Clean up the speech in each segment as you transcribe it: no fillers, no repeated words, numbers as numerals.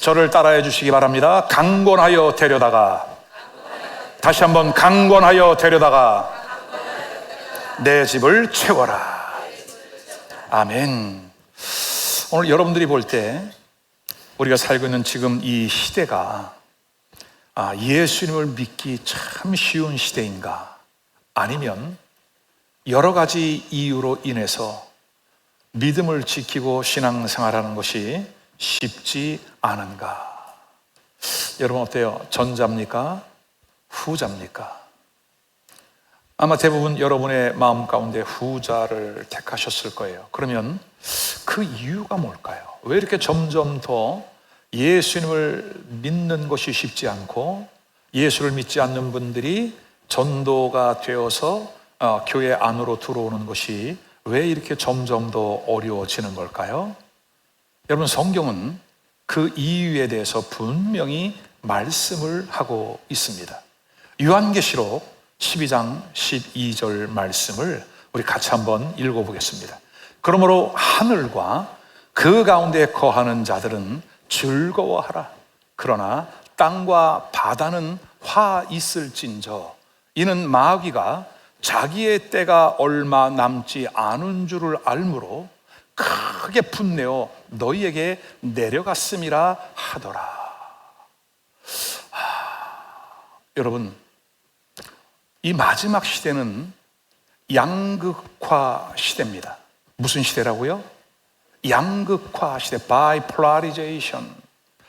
저를 따라해 주시기 바랍니다. 강권하여 데려다가, 다시 한번 강권하여 데려다가 내 집을 채워라. 아멘. 오늘 여러분들이 볼 때 우리가 살고 있는 지금 이 시대가 예수님을 믿기 참 쉬운 시대인가, 아니면 여러 가지 이유로 인해서 믿음을 지키고 신앙생활하는 것이 쉽지 않은가? 여러분 어때요? 전자입니까? 후자입니까? 아마 대부분 여러분의 마음 가운데 후자를 택하셨을 거예요. 그러면 그 이유가 뭘까요? 왜 이렇게 점점 더 예수님을 믿는 것이 쉽지 않고 예수를 믿지 않는 분들이 전도가 되어서 교회 안으로 들어오는 것이 왜 이렇게 점점 더 어려워지는 걸까요? 여러분, 성경은 그 이유에 대해서 분명히 말씀을 하고 있습니다. 요한계시록 12장 12절 말씀을 우리 같이 한번 읽어보겠습니다. 그러므로 하늘과 그 가운데 거하는 자들은 즐거워하라. 그러나 땅과 바다는 화 있을진저 이는 마귀가 자기의 때가 얼마 남지 않은 줄을 알므로 크게 분내어 너희에게 내려갔음이라 하더라. 여러분, 이 마지막 시대는 양극화 시대입니다. 무슨 시대라고요? 양극화 시대, 바이폴라리제이션.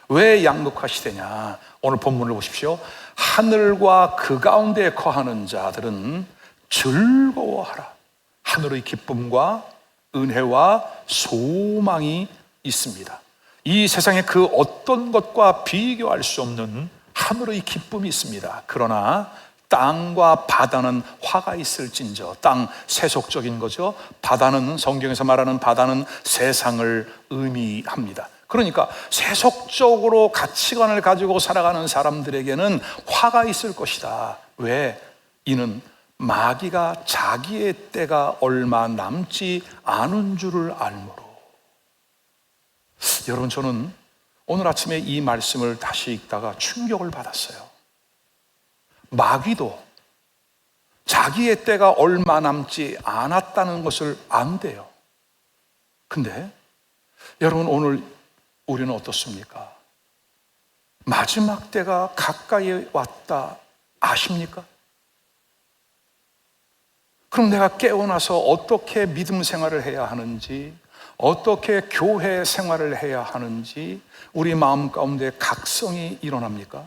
왜 양극화 시대냐? 오늘 본문을 보십시오. 하늘과 그 가운데 거하는 자들은 즐거워하라. 하늘의 기쁨과 은혜와 소망이 있습니다. 이 세상에 그 어떤 것과 비교할 수 없는 하늘의 기쁨이 있습니다. 그러나 땅과 바다는 화가 있을진저. 땅, 세속적인 거죠. 바다는, 성경에서 말하는 바다는 세상을 의미합니다. 그러니까 세속적으로 가치관을 가지고 살아가는 사람들에게는 화가 있을 것이다. 왜? 이는 마귀가 자기의 때가 얼마 남지 않은 줄을 알므로. 여러분, 저는 오늘 아침에 이 말씀을 다시 읽다가 충격을 받았어요. 마귀도 자기의 때가 얼마 남지 않았다는 것을 안대요. 근데 여러분, 오늘 우리는 어떻습니까? 마지막 때가 가까이 왔다 아십니까? 그럼 내가 깨어나서 어떻게 믿음 생활을 해야 하는지, 어떻게 교회 생활을 해야 하는지 우리 마음 가운데 각성이 일어납니까?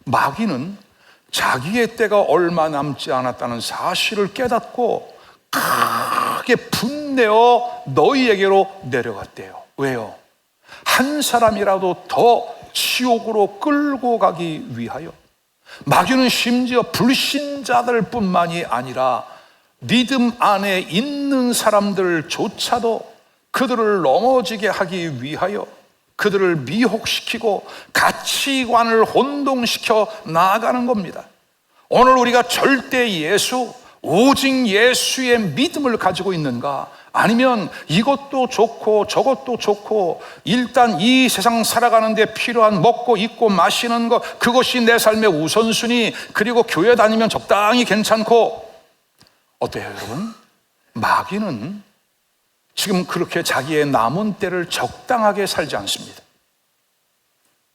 마귀는 자기의 때가 얼마 남지 않았다는 사실을 깨닫고 크게 분내어 너희에게로 내려갔대요. 왜요? 한 사람이라도 더 지옥으로 끌고 가기 위하여. 마귀는 심지어 불신자들 뿐만이 아니라 믿음 안에 있는 사람들조차도 그들을 넘어지게 하기 위하여 그들을 미혹시키고 가치관을 혼동시켜 나아가는 겁니다. 오늘 우리가 절대 예수, 오직 예수의 믿음을 가지고 있는가? 아니면 이것도 좋고 저것도 좋고 일단 이 세상 살아가는 데 필요한 먹고 입고 마시는 것, 그것이 내 삶의 우선순위, 그리고 교회 다니면 적당히 괜찮고. 어때요, 여러분? 마귀는 지금 그렇게 자기의 남은 때를 적당하게 살지 않습니다.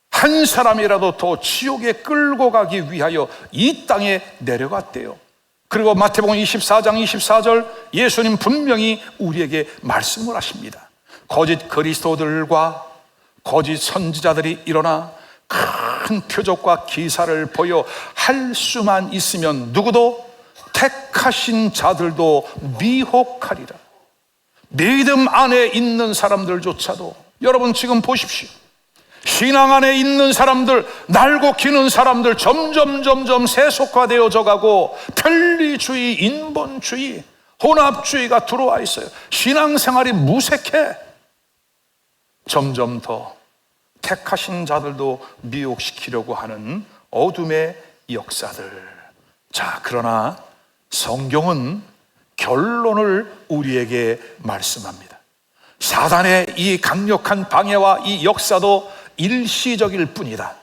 한 사람이라도 더 지옥에 끌고 가기 위하여 이 땅에 내려갔대요. 그리고 마태복음 24장 24절 예수님 분명히 우리에게 말씀을 하십니다. 거짓 그리스도들과 거짓 선지자들이 일어나 큰 표적과 기사를 보여 할 수만 있으면 누구도 택하신 자들도 미혹하리라. 믿음 안에 있는 사람들조차도, 여러분 지금 보십시오. 신앙 안에 있는 사람들, 날고 기는 사람들 점점 세속화되어져 가고 편리주의, 인본주의, 혼합주의가 들어와 있어요. 신앙생활이 무색해. 점점 더 택하신 자들도 미혹시키려고 하는 어둠의 역사들. 자, 그러나 성경은 결론을 우리에게 말씀합니다. 사단의 이 강력한 방해와 이 역사도 일시적일 뿐이다.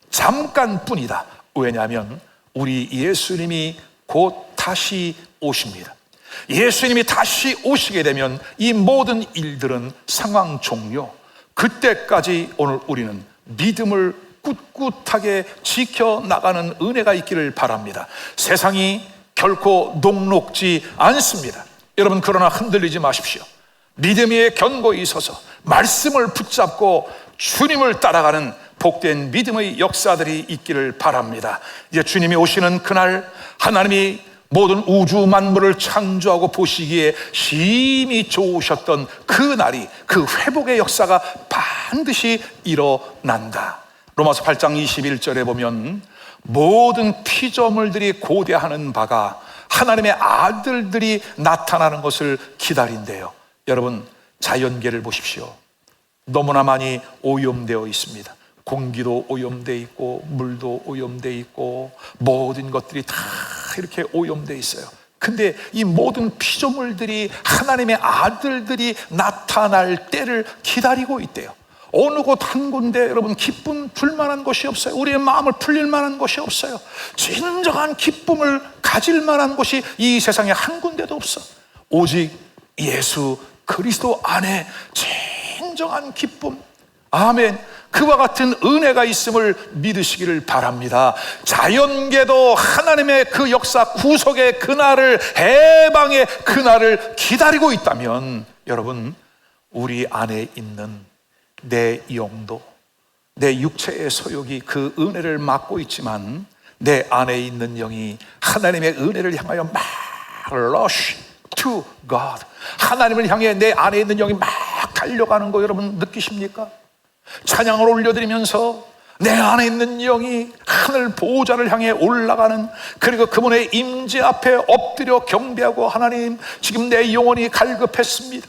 잠깐뿐이다. 왜냐하면 우리 예수님이 곧 다시 오십니다. 예수님이 다시 오시게 되면 이 모든 일들은 상황 종료. 그때까지 오늘 우리는 믿음을 꿋꿋하게 지켜나가는 은혜가 있기를 바랍니다. 세상이 결코 녹록지 않습니다. 여러분, 그러나 흔들리지 마십시오. 믿음에 견고히 서서 말씀을 붙잡고 주님을 따라가는 복된 믿음의 역사들이 있기를 바랍니다. 이제 주님이 오시는 그날, 하나님이 모든 우주 만물을 창조하고 보시기에 심히 좋으셨던 그 날이, 그 회복의 역사가 반드시 일어난다. 로마서 8장 21절에 보면 모든 피조물들이 고대하는 바가 하나님의 아들들이 나타나는 것을 기다린대요. 여러분, 자연계를 보십시오. 너무나 많이 오염되어 있습니다. 공기도 오염되어 있고 물도 오염되어 있고 모든 것들이 다 이렇게 오염되어 있어요. 근데 이 모든 피조물들이 하나님의 아들들이 나타날 때를 기다리고 있대요. 어느 곳 한 군데 여러분 기쁨 줄 만한 곳이 없어요. 우리의 마음을 풀릴 만한 곳이 없어요. 진정한 기쁨을 가질 만한 곳이 이 세상에 한 군데도 없어. 오직 예수 그리스도 안에 진정한 기쁨, 아멘, 그와 같은 은혜가 있음을 믿으시기를 바랍니다. 자연계도 하나님의 그 역사 구속의 그날을, 해방의 그날을 기다리고 있다면 여러분, 우리 안에 있는 내 영도, 내 육체의 소욕이 그 은혜를 막고 있지만 내 안에 있는 영이 하나님의 은혜를 향하여 막 rush to God, 하나님을 향해 내 안에 있는 영이 막 달려가는 거 여러분 느끼십니까? 찬양을 올려드리면서 내 안에 있는 영이 하늘 보호자를 향해 올라가는, 그리고 그분의 임재 앞에 엎드려 경배하고, 하나님, 지금 내 영혼이 갈급했습니다.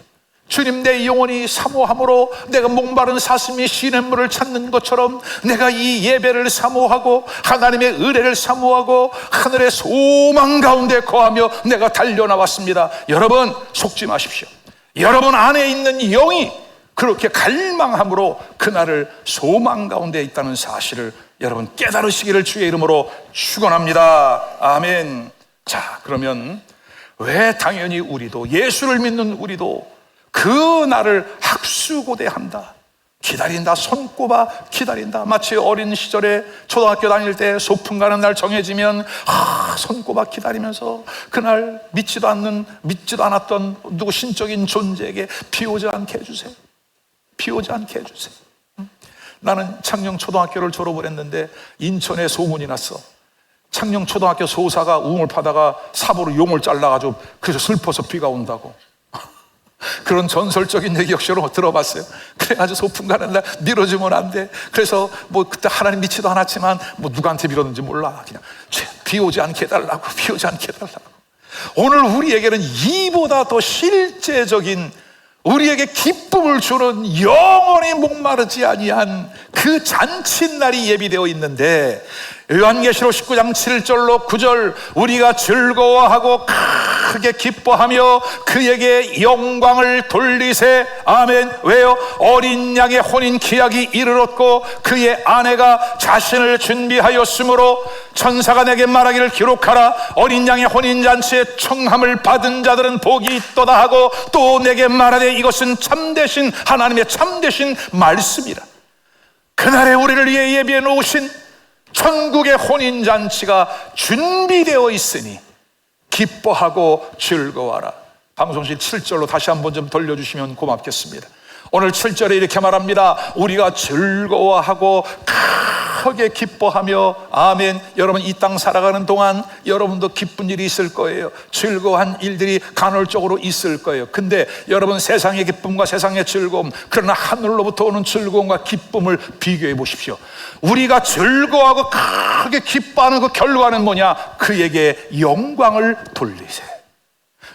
주님, 내 영혼이 사모함으로 내가 목마른 사슴이 시냇물을 찾는 것처럼 내가 이 예배를 사모하고 하나님의 은혜를 사모하고 하늘의 소망 가운데 거하며 내가 달려나왔습니다. 여러분, 속지 마십시오. 여러분 안에 있는 영이 그렇게 갈망함으로 그날을 소망 가운데 있다는 사실을 여러분 깨달으시기를 주의 이름으로 축원합니다. 아멘. 자, 그러면 왜 당연히 우리도, 예수를 믿는 우리도 그 날을 학수고대한다, 기다린다, 손꼽아 기다린다. 마치 어린 시절에 초등학교 다닐 때 소풍 가는 날 정해지면 손꼽아 기다리면서 그날 믿지도 않았던 누구 신적인 존재에게 비 오지 않게 해주세요, 비 오지 않게 해주세요. 나는 창녕초등학교를 졸업을 했는데 인천에 소문이 났어. 창녕초등학교 소사가 우물 파다가 삽으로 용을 잘라가지고 그래서 슬퍼서 비가 온다고. 그런 전설적인 얘기 역시 들어봤어요. 그래가지고 소풍 가는 날 밀어주면 안 돼. 그래서 뭐 그때 하나님 믿지도 않았지만 뭐 누구한테 밀었는지 몰라. 그냥 비 오지 않게 해달라고, 비 오지 않게 해달라고. 오늘 우리에게는 이보다 더 실제적인, 우리에게 기쁨을 주는, 영원히 목마르지 아니한 그 잔칫날이 예비되어 있는데, 요한계시록 19장 7절로 9절, 우리가 즐거워하고 크게 기뻐하며 그에게 영광을 돌리세. 아멘. 왜요? 어린 양의 혼인 기약이 이르렀고 그의 아내가 자신을 준비하였으므로 천사가 내게 말하기를 기록하라. 어린 양의 혼인잔치에 청함을 받은 자들은 복이 있도다 하고, 또 내게 말하되 이것은 참되신 하나님의 참되신 말씀이라. 그날에 우리를 위해 예비해 놓으신 천국의 혼인잔치가 준비되어 있으니 기뻐하고 즐거워하라. 방송실 7절로 다시 한번 좀 돌려주시면 고맙겠습니다. 오늘 7절에 이렇게 말합니다. 우리가 즐거워하고 크게 기뻐하며, 아멘. 여러분 이 땅 살아가는 동안 여러분도 기쁜 일이 있을 거예요. 즐거운 일들이 간헐적으로 있을 거예요. 근데 여러분, 세상의 기쁨과 세상의 즐거움, 그러나 하늘로부터 오는 즐거움과 기쁨을 비교해 보십시오. 우리가 즐거워하고 크게 기뻐하는 그 결과는 뭐냐? 그에게 영광을 돌리세.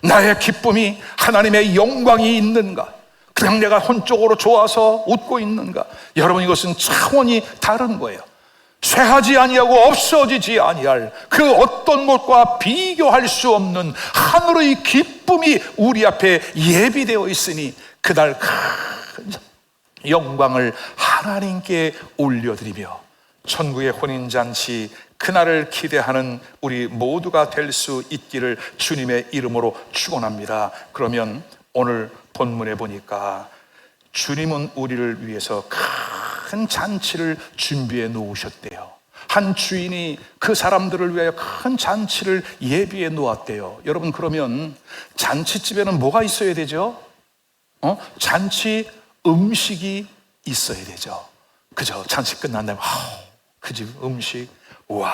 나의 기쁨이 하나님의 영광이 있는가? 그냥 내가 혼적으로 좋아서 웃고 있는가? 여러분, 이것은 차원이 다른 거예요. 쇠하지 아니하고 없어지지 아니할 그 어떤 것과 비교할 수 없는 하늘의 기쁨이 우리 앞에 예비되어 있으니 그날 큰 영광을 하나님께 올려드리며 천국의 혼인잔치 그날을 기대하는 우리 모두가 될 수 있기를 주님의 이름으로 축원합니다. 그러면 오늘 본문에 보니까 주님은 우리를 위해서 큰 잔치를 준비해 놓으셨대요. 한 주인이 그 사람들을 위하여 큰 잔치를 예비해 놓았대요. 여러분, 그러면 잔치집에는 뭐가 있어야 되죠? 잔치 음식이 있어야 되죠. 그죠? 잔치 끝난 다음에 그 집 음식, 와,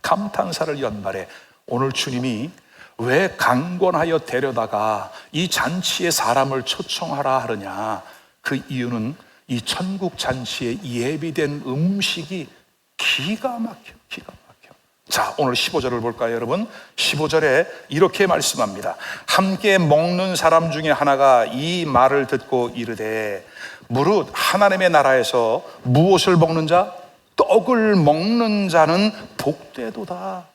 감탄사를 연말에 오늘 주님이 왜 강권하여 데려다가 이 잔치에 사람을 초청하라 하느냐? 그 이유는 이 천국 잔치에 예비된 음식이 기가 막혀. 자, 오늘 15절을 볼까요, 여러분? 15절에 이렇게 말씀합니다. 함께 먹는 사람 중에 하나가 이 말을 듣고 이르되 무릇 하나님의 나라에서 무엇을 먹는 자? 떡을 먹는 자는 복되도다.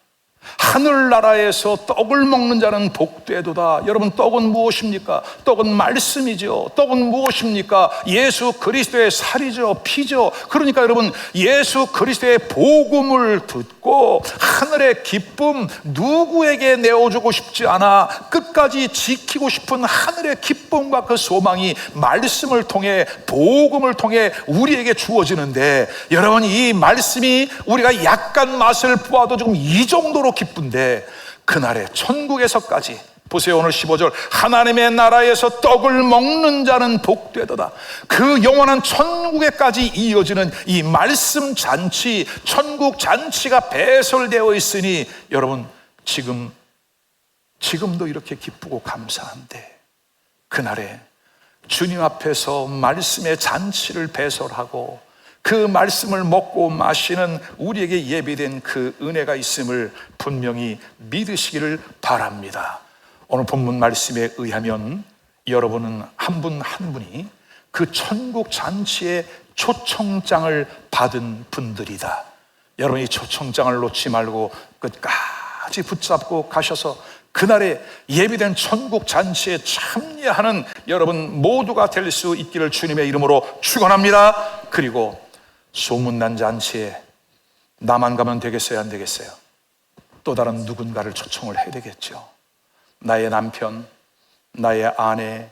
하늘나라에서 떡을 먹는 자는 복되도다. 여러분, 떡은 무엇입니까? 떡은 말씀이죠. 떡은 무엇입니까? 예수 그리스도의 살이죠, 피죠. 그러니까 여러분, 예수 그리스도의 복음을 듣고 하늘의 기쁨, 누구에게 내어주고 싶지 않아 끝까지 지키고 싶은 하늘의 기쁨과 그 소망이 말씀을 통해, 복음을 통해 우리에게 주어지는데, 여러분, 이 말씀이 우리가 약간 맛을 보아도 지금 이 정도로 기쁜데 그날에 천국에서까지 보세요. 오늘 15절 하나님의 나라에서 떡을 먹는 자는 복되도다. 그 영원한 천국에까지 이어지는 이 말씀 잔치, 천국 잔치가 배설되어 있으니 여러분, 지금도 이렇게 기쁘고 감사한데 그날에 주님 앞에서 말씀의 잔치를 배설하고 그 말씀을 먹고 마시는 우리에게 예비된 그 은혜가 있음을 분명히 믿으시기를 바랍니다. 오늘 본문 말씀에 의하면 여러분은 한 분 한 분이 그 천국 잔치의 초청장을 받은 분들이다. 여러분이 초청장을 놓지 말고 끝까지 붙잡고 가셔서 그날에 예비된 천국 잔치에 참여하는 여러분 모두가 될 수 있기를 주님의 이름으로 축원합니다. 그리고 소문난 잔치에 나만 가면 되겠어요, 안 되겠어요? 또 다른 누군가를 초청을 해야 되겠죠. 나의 남편, 나의 아내,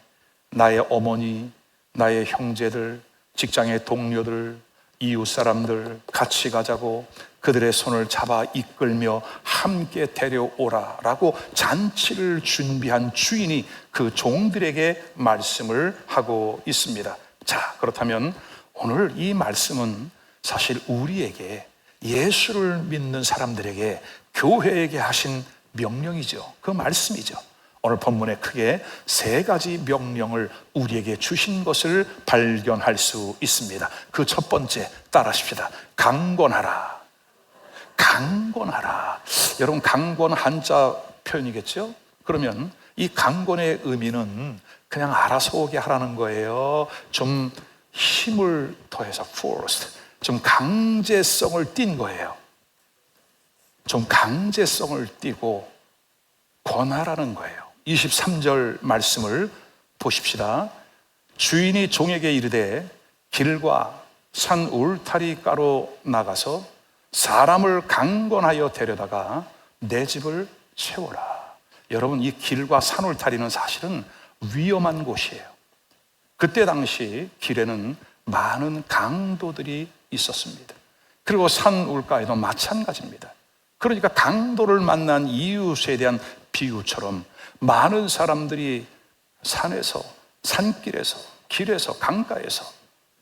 나의 어머니, 나의 형제들, 직장의 동료들, 이웃 사람들 같이 가자고 그들의 손을 잡아 이끌며 함께 데려오라라고 잔치를 준비한 주인이 그 종들에게 말씀을 하고 있습니다. 자, 그렇다면 오늘 이 말씀은 사실 우리에게, 예수를 믿는 사람들에게, 교회에게 하신 명령이죠. 그 말씀이죠. 오늘 본문에 크게 세 가지 명령을 우리에게 주신 것을 발견할 수 있습니다. 그 첫 번째 따라하십시다. 강권하라. 강권하라. 여러분, 강권 한자 표현이겠죠? 그러면 이 강권의 의미는 그냥 알아서 오게 하라는 거예요. 좀 힘을 더해서 forced, 좀 강제성을 띈 거예요. 좀 강제성을 띠고 권하라는 거예요. 23절 말씀을 보십시다. 주인이 종에게 이르되 길과 산 울타리가로 나가서 사람을 강권하여 데려다가 내 집을 채워라. 여러분, 이 길과 산 울타리는 사실은 위험한 곳이에요. 그때 당시 길에는 많은 강도들이 있었습니다. 그리고 산 울가에도 마찬가지입니다. 그러니까 강도를 만난 이웃에 대한 비유처럼 많은 사람들이 산에서, 산길에서, 길에서, 강가에서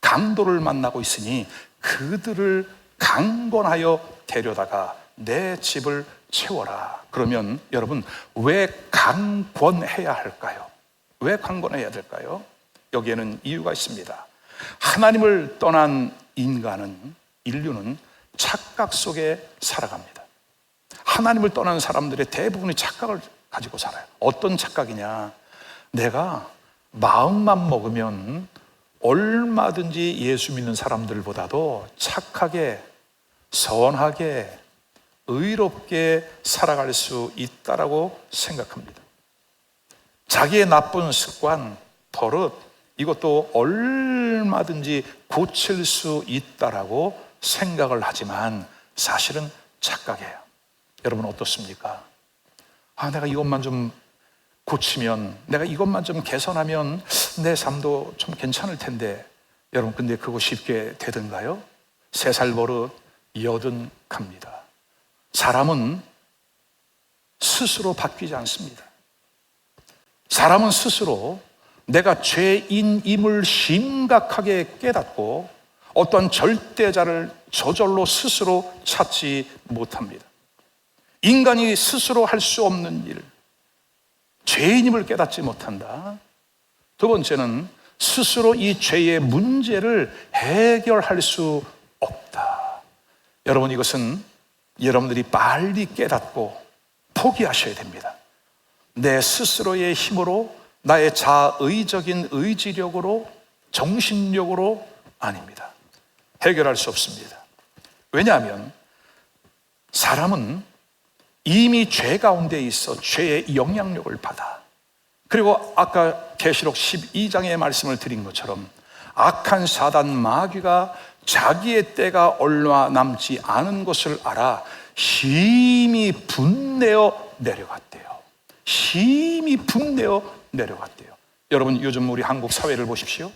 강도를 만나고 있으니 그들을 강권하여 데려다가 내 집을 채워라. 그러면 여러분, 왜 강권해야 할까요? 왜 강권해야 될까요? 여기에는 이유가 있습니다. 하나님을 떠난 인류는 착각 속에 살아갑니다. 하나님을 떠난 사람들의 대부분이 착각을 가지고 살아요. 어떤 착각이냐? 내가 마음만 먹으면 얼마든지 예수 믿는 사람들보다도 착하게, 선하게, 의롭게 살아갈 수 있다라고 생각합니다. 자기의 나쁜 습관, 버릇, 이것도 얼마든지 고칠 수 있다라고 생각을 하지만 사실은 착각이에요. 여러분 어떻습니까? 내가 이것만 좀 고치면, 내가 이것만 좀 개선하면 내 삶도 좀 괜찮을 텐데. 여러분, 근데 그거 쉽게 되던가요? 3살 버릇 80 갑니다. 사람은 스스로 바뀌지 않습니다. 사람은 스스로 내가 죄인임을 심각하게 깨닫고 어떠한 절대자를 저절로 스스로 찾지 못합니다. 인간이 스스로 할 수 없는 일, 죄인임을 깨닫지 못한다. 두 번째는 스스로 이 죄의 문제를 해결할 수 없다. 여러분, 이것은 여러분들이 빨리 깨닫고 포기하셔야 됩니다. 내 스스로의 힘으로, 나의 자의적인 의지력으로, 정신력으로 아닙니다. 해결할 수 없습니다. 왜냐하면 사람은 이미 죄 가운데 있어 죄의 영향력을 받아. 그리고 아까 계시록 12장의 말씀을 드린 것처럼 악한 사단 마귀가 자기의 때가 얼마 남지 않은 것을 알아 심히 분내어 내려갔대요. 심히 분내어 내려갔대요. 여러분, 요즘 우리 한국 사회를 보십시오.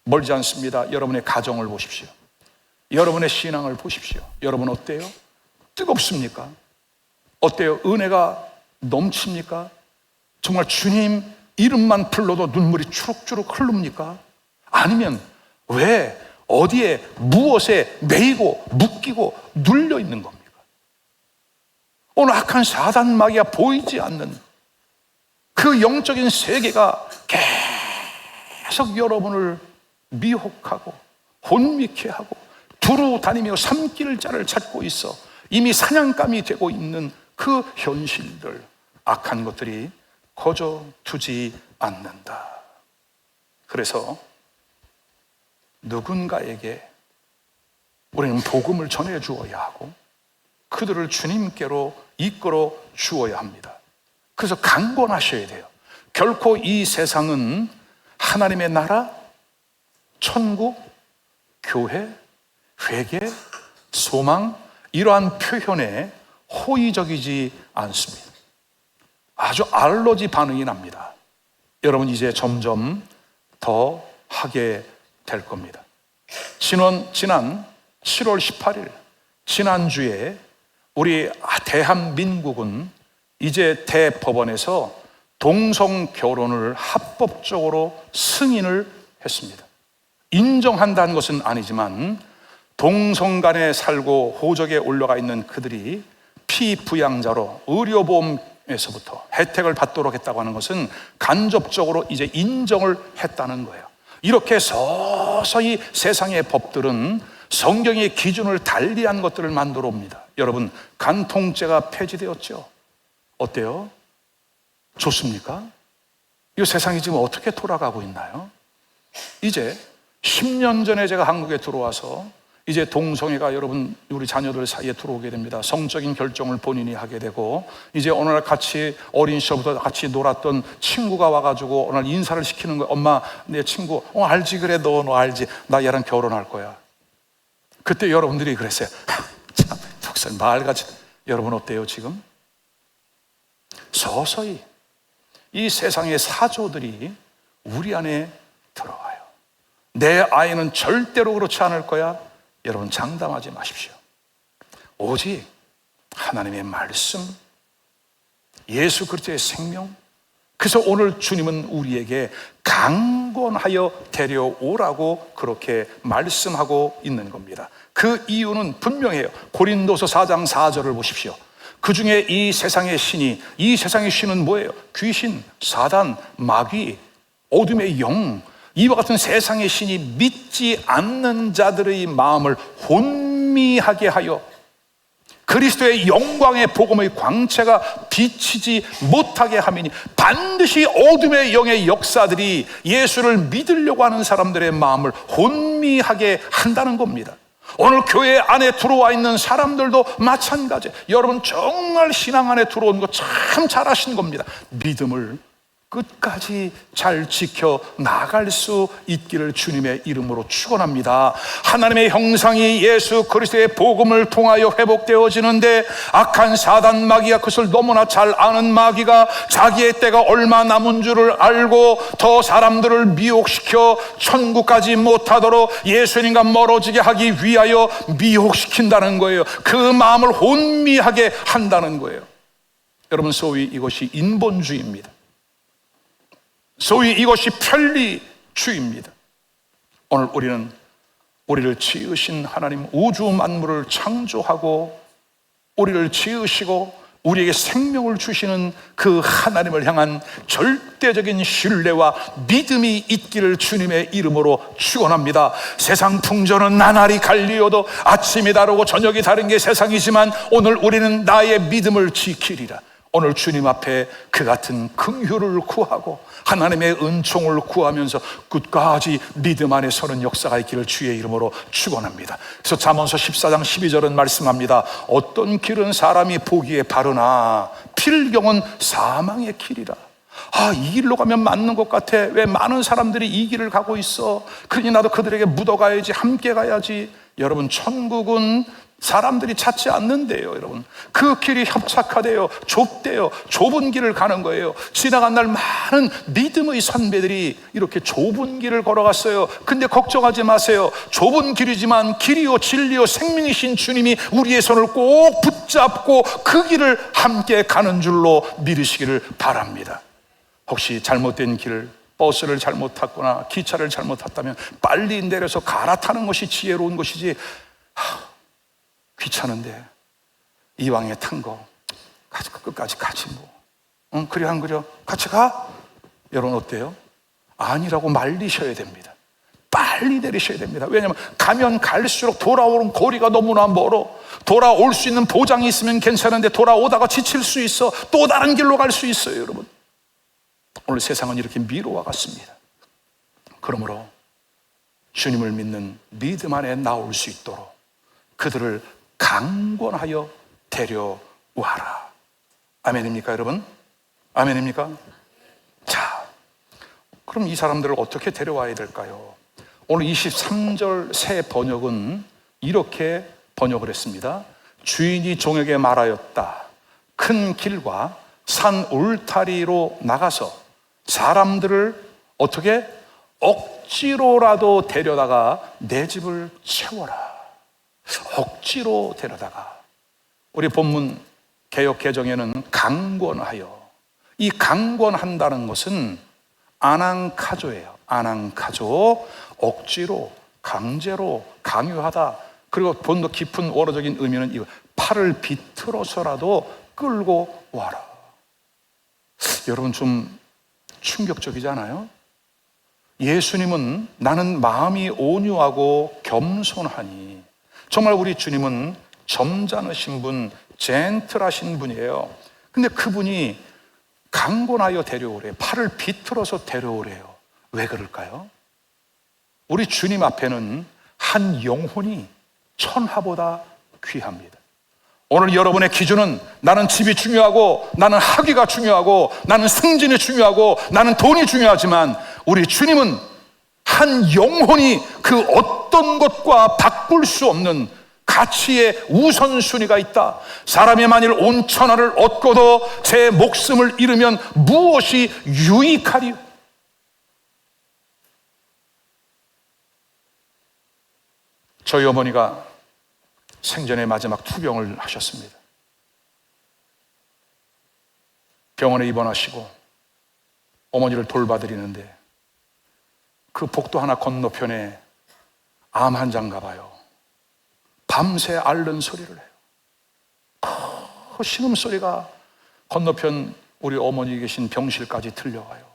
멀지 않습니다. 여러분의 가정을 보십시오. 여러분의 신앙을 보십시오. 여러분 어때요? 뜨겁습니까? 어때요? 은혜가 넘칩니까? 정말 주님 이름만 불러도 눈물이 주룩주룩 흐릅니까? 아니면 왜 어디에 무엇에 매이고 묶이고 눌려 있는 겁니까? 오늘 악한 사단 마귀가 보이지 않는 그 영적인 세계가 계속 여러분을 미혹하고 혼미케 하고 두루 다니며 삼킬 자를 찾고 있어 이미 사냥감이 되고 있는 그 현실들, 악한 것들이 거저 두지 않는다. 그래서 누군가에게 우리는 복음을 전해 주어야 하고 그들을 주님께로 이끌어 주어야 합니다. 그래서 강권하셔야 돼요. 결코 이 세상은 하나님의 나라, 천국, 교회, 회개, 소망 이러한 표현에 호의적이지 않습니다. 아주 알러지 반응이 납니다. 여러분 이제 점점 더 하게 될 겁니다. 지난 7월 18일 지난주에 우리 대한민국은 이제 대법원에서 동성 결혼을 합법적으로 승인을 했습니다. 인정한다는 것은 아니지만 동성 간에 살고 호적에 올라가 있는 그들이 피부양자로 의료보험에서부터 혜택을 받도록 했다고 하는 것은 간접적으로 이제 인정을 했다는 거예요. 이렇게 서서히 세상의 법들은 성경의 기준을 달리한 것들을 만들어 옵니다. 여러분, 간통죄가 폐지되었죠? 어때요? 좋습니까? 이 세상이 지금 어떻게 돌아가고 있나요? 이제 10년 전에 제가 한국에 들어와서 이제 동성애가 여러분 우리 자녀들 사이에 들어오게 됩니다. 성적인 결정을 본인이 하게 되고 이제 어느 날 같이 어린 시절부터 같이 놀았던 친구가 와가지고 어느 날 인사를 시키는 거예요. 엄마, 내 친구 알지? 그래, 너 알지? 나 얘랑 결혼할 거야. 그때 여러분들이 그랬어요. 참 독설 말같이. 여러분 어때요 지금? 서서히 이 세상의 사조들이 우리 안에 들어와요. 내 아이는 절대로 그렇지 않을 거야. 여러분 장담하지 마십시오. 오직 하나님의 말씀, 예수 그리스도의 생명. 그래서 오늘 주님은 우리에게 강권하여 데려오라고 그렇게 말씀하고 있는 겁니다. 그 이유는 분명해요. 고린도서 4장 4절을 보십시오. 그 중에 이 세상의 신은 뭐예요? 귀신, 사단, 마귀, 어둠의 영, 이와 같은 세상의 신이 믿지 않는 자들의 마음을 혼미하게 하여 그리스도의 영광의 복음의 광채가 비치지 못하게 하미니, 반드시 어둠의 영의 역사들이 예수를 믿으려고 하는 사람들의 마음을 혼미하게 한다는 겁니다. 오늘 교회 안에 들어와 있는 사람들도 마찬가지. 여러분 정말 신앙 안에 들어온 거 참 잘하신 겁니다. 믿음을 끝까지 잘 지켜 나갈 수 있기를 주님의 이름으로 축원합니다. 하나님의 형상이 예수 그리스도의 복음을 통하여 회복되어지는데 악한 사단 마귀가 그것을 너무나 잘 아는 마귀가 자기의 때가 얼마 남은 줄을 알고 더 사람들을 미혹시켜 천국까지 못하도록 예수님과 멀어지게 하기 위하여 미혹시킨다는 거예요. 그 마음을 혼미하게 한다는 거예요. 여러분, 소위 이것이 인본주의입니다. 소위 이것이 편리주의입니다. 오늘 우리는 우리를 지으신 하나님, 우주 만물을 창조하고 우리를 지으시고 우리에게 생명을 주시는 그 하나님을 향한 절대적인 신뢰와 믿음이 있기를 주님의 이름으로 축원합니다. 세상 풍조는 나날이 갈리어도 아침이 다르고 저녁이 다른 게 세상이지만 오늘 우리는 나의 믿음을 지키리라. 오늘 주님 앞에 그 같은 긍휼을 구하고 하나님의 은총을 구하면서 끝까지 믿음 안에 서는 역사가 있기를 주의 이름으로 축원합니다. 그래서 잠언서 14장 12절은 말씀합니다. 어떤 길은 사람이 보기에 바르나 필경은 사망의 길이라. 이 길로 가면 맞는 것 같아. 왜 많은 사람들이 이 길을 가고 있어? 그러니 나도 그들에게 묻어가야지, 함께 가야지. 여러분, 천국은 사람들이 찾지 않는데요, 여러분. 그 길이 협착하대요, 좁대요, 좁은 길을 가는 거예요. 지나간 날 많은 믿음의 선배들이 이렇게 좁은 길을 걸어갔어요. 근데 걱정하지 마세요. 좁은 길이지만 길이요 진리요 생명이신 주님이 우리의 손을 꼭 붙잡고 그 길을 함께 가는 줄로 믿으시기를 바랍니다. 혹시 잘못된 길을, 버스를 잘못 탔거나 기차를 잘못 탔다면 빨리 내려서 갈아타는 것이 지혜로운 것이지, 귀찮은데 이왕에 탄 거 끝까지 가지 뭐. 그래 안 그래? 같이 가? 여러분 어때요? 아니라고 말리셔야 됩니다. 빨리 내리셔야 됩니다. 왜냐하면 가면 갈수록 돌아오는 거리가 너무나 멀어. 돌아올 수 있는 보장이 있으면 괜찮은데 돌아오다가 지칠 수 있어. 또 다른 길로 갈 수 있어요, 여러분. 오늘 세상은 이렇게 미로와 같습니다. 그러므로 주님을 믿는 믿음 안에 나올 수 있도록 그들을 강권하여 데려와라. 아멘입니까, 여러분? 아멘입니까? 자, 그럼 이 사람들을 어떻게 데려와야 될까요? 오늘 23절 새 번역은 이렇게 번역을 했습니다. 주인이 종에게 말하였다. 큰 길과 산 울타리로 나가서 사람들을 어떻게? 억지로라도 데려다가 내 집을 채워라. 억지로 데려다가. 우리 본문 개역 개정에는 강권하여. 이 강권한다는 것은 아낭카조예요. 아낭카조. 억지로, 강제로, 강요하다. 그리고 좀 더 깊은 원어적인 의미는 이거, 팔을 비틀어서라도 끌고 와라. 여러분, 좀 충격적이지 않아요? 예수님은 나는 마음이 온유하고 겸손하니, 정말 우리 주님은 점잖으신 분, 젠틀하신 분이에요. 근데 그분이 강권하여 데려오래요. 팔을 비틀어서 데려오래요. 왜 그럴까요? 우리 주님 앞에는 한 영혼이 천하보다 귀합니다. 오늘 여러분의 기준은 나는 집이 중요하고, 나는 학위가 중요하고, 나는 승진이 중요하고, 나는 돈이 중요하지만 우리 주님은 한 영혼이 그 어떤 것과 바꿀 수 없는 가치의 우선순위가 있다. 사람이 만일 온 천하를 얻고도 제 목숨을 잃으면 무엇이 유익하리요? 저희 어머니가 생전에 마지막 투병을 하셨습니다. 병원에 입원하시고 어머니를 돌봐드리는데 그 복도 하나 건너편에 암 환자인가 봐요. 밤새 앓는 소리를 해요. 그 신음소리가 건너편 우리 어머니 계신 병실까지 들려와요.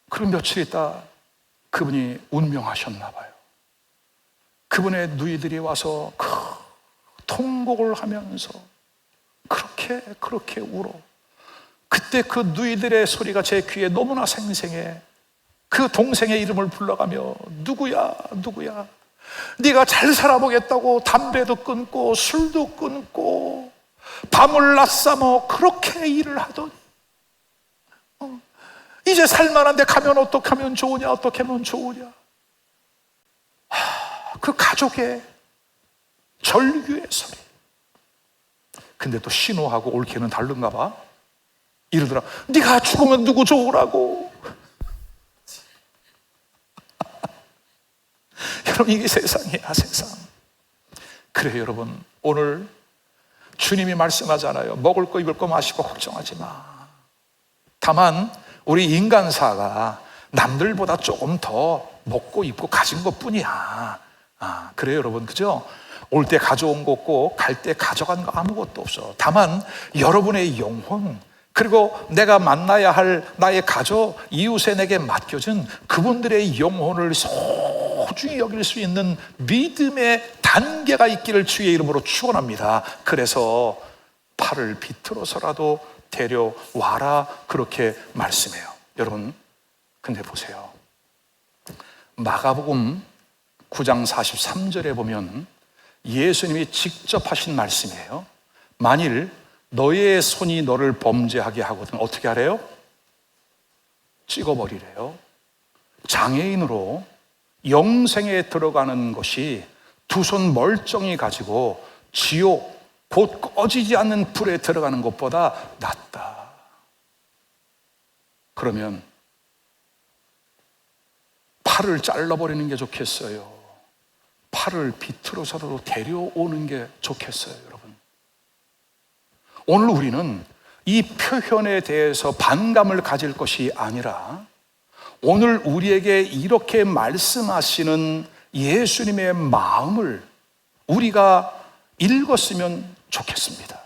그럼 며칠 있다 그분이 운명하셨나 봐요. 그분의 누이들이 와서 그 통곡을 하면서 그렇게 울어. 그때 그 누이들의 소리가 제 귀에 너무나 생생해. 그 동생의 이름을 불러가며 누구야 네가 잘 살아보겠다고 담배도 끊고 술도 끊고 밤을 낮삼아 그렇게 일을 하더니 이제 살만한데 가면 어떻게 하면 좋으냐, 어떻게 하면 좋으냐. 그 가족의 절규의 소리. 근데 또 신호하고 옳게는 다른가 봐. 이러더라. 네가 죽으면 누구 좋으라고. 여러분, 이게 세상이야, 세상. 그래요, 여러분. 오늘 주님이 말씀하잖아요. 먹을 거, 입을 거, 마실 거 걱정하지 마. 다만 우리 인간사가 남들보다 조금 더 먹고 입고 가진 것뿐이야. 그래요, 여러분. 그죠? 올 때 가져온 거 없고 갈 때 가져간 거 아무것도 없어. 다만 여러분의 영혼, 그리고 내가 만나야 할 나의 가족, 이웃에 내게 맡겨진 그분들의 영혼을 소중히 여길 수 있는 믿음의 단계가 있기를 주의 이름으로 축원합니다. 그래서 팔을 비틀어서라도 데려와라, 그렇게 말씀해요. 여러분, 근데 보세요. 마가복음 9장 43절에 보면 예수님이 직접 하신 말씀이에요. 만일 너의 손이 너를 범죄하게 하거든 어떻게 하래요? 찍어버리래요. 장애인으로 영생에 들어가는 것이 두 손 멀쩡히 가지고 지옥, 곧 꺼지지 않는 불에 들어가는 것보다 낫다. 그러면 팔을 잘라버리는 게 좋겠어요? 팔을 비틀어서라도 데려오는 게 좋겠어요, 여러분? 오늘 우리는 이 표현에 대해서 반감을 가질 것이 아니라 오늘 우리에게 이렇게 말씀하시는 예수님의 마음을 우리가 읽었으면 좋겠습니다.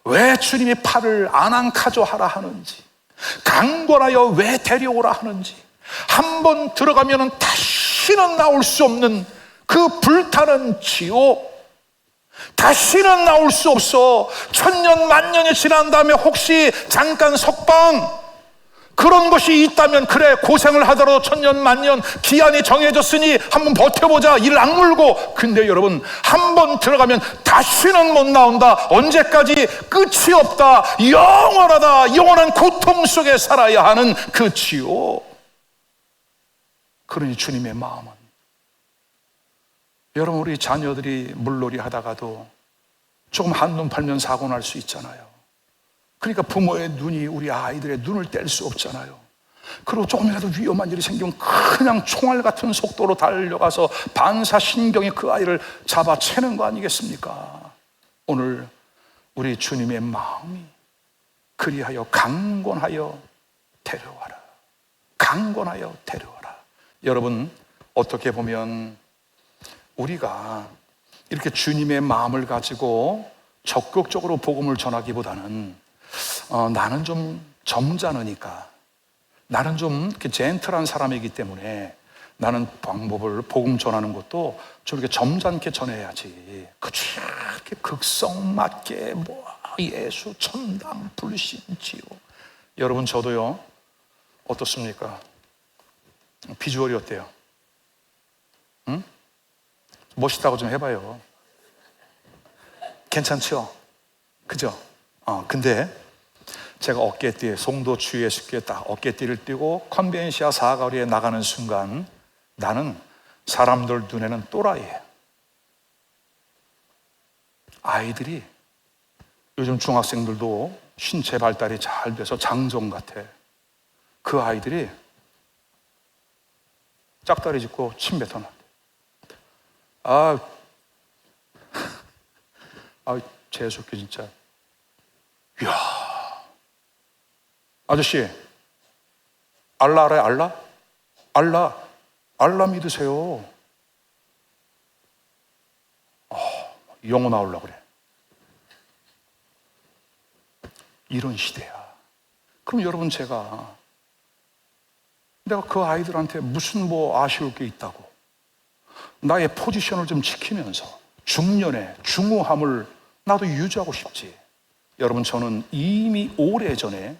왜 주님이 팔을 아난카조하라 하는지, 강권하여 왜 데려오라 하는지, 한 번 들어가면 다시는 나올 수 없는 그 불타는 지옥, 다시는 나올 수 없어. 천년 만년이 지난 다음에 혹시 잠깐 석방, 그런 것이 있다면 그래, 고생을 하더라도 천년 만년 기한이 정해졌으니 한번 버텨보자, 이를 악물고. 근데 여러분, 한번 들어가면 다시는 못 나온다. 언제까지? 끝이 없다. 영원하다. 영원한 고통 속에 살아야 하는 그 지옥. 그러니 주님의 마음은, 여러분, 우리 자녀들이 물놀이 하다가도 조금 한눈 팔면 사고 날 수 있잖아요. 그러니까 부모의 눈이 우리 아이들의 눈을 뗄 수 없잖아요. 그리고 조금이라도 위험한 일이 생기면 그냥 총알 같은 속도로 달려가서 반사신경이 그 아이를 잡아채는 거 아니겠습니까? 오늘 우리 주님의 마음이 그리하여 강권하여 데려와라, 강권하여 데려와라. 여러분, 어떻게 보면 우리가 이렇게 주님의 마음을 가지고 적극적으로 복음을 전하기보다는 나는 좀 점잖으니까, 나는 좀 이렇게 젠틀한 사람이기 때문에 나는 방법을, 복음 전하는 것도 좀 이렇게 점잖게 전해야지. 그렇게 극성 맞게 예수 천당 불신지요. 여러분, 저도요, 어떻습니까? 비주얼이 어때요? 응? 멋있다고 좀 해봐요. 괜찮죠? 그죠? 근데 제가 어깨띠에, 송도 주 예수께 딱 어깨띠를 띠고 컨벤시아 사거리에 나가는 순간 나는 사람들 눈에는 또라이예요. 아이들이, 요즘 중학생들도 신체 발달이 잘 돼서 장정 같아. 그 아이들이 짝다리 짚고 침 뱉어놔. 재수없게 진짜. 이야, 아저씨, 알라 알아요? 알라? 알라 믿으세요. 영어 나오려고 그래. 이런 시대야. 그럼 여러분, 내가 그 아이들한테 무슨 아쉬울 게 있다고, 나의 포지션을 좀 지키면서 중년의 중후함을 나도 유지하고 싶지. 여러분, 저는 이미 오래전에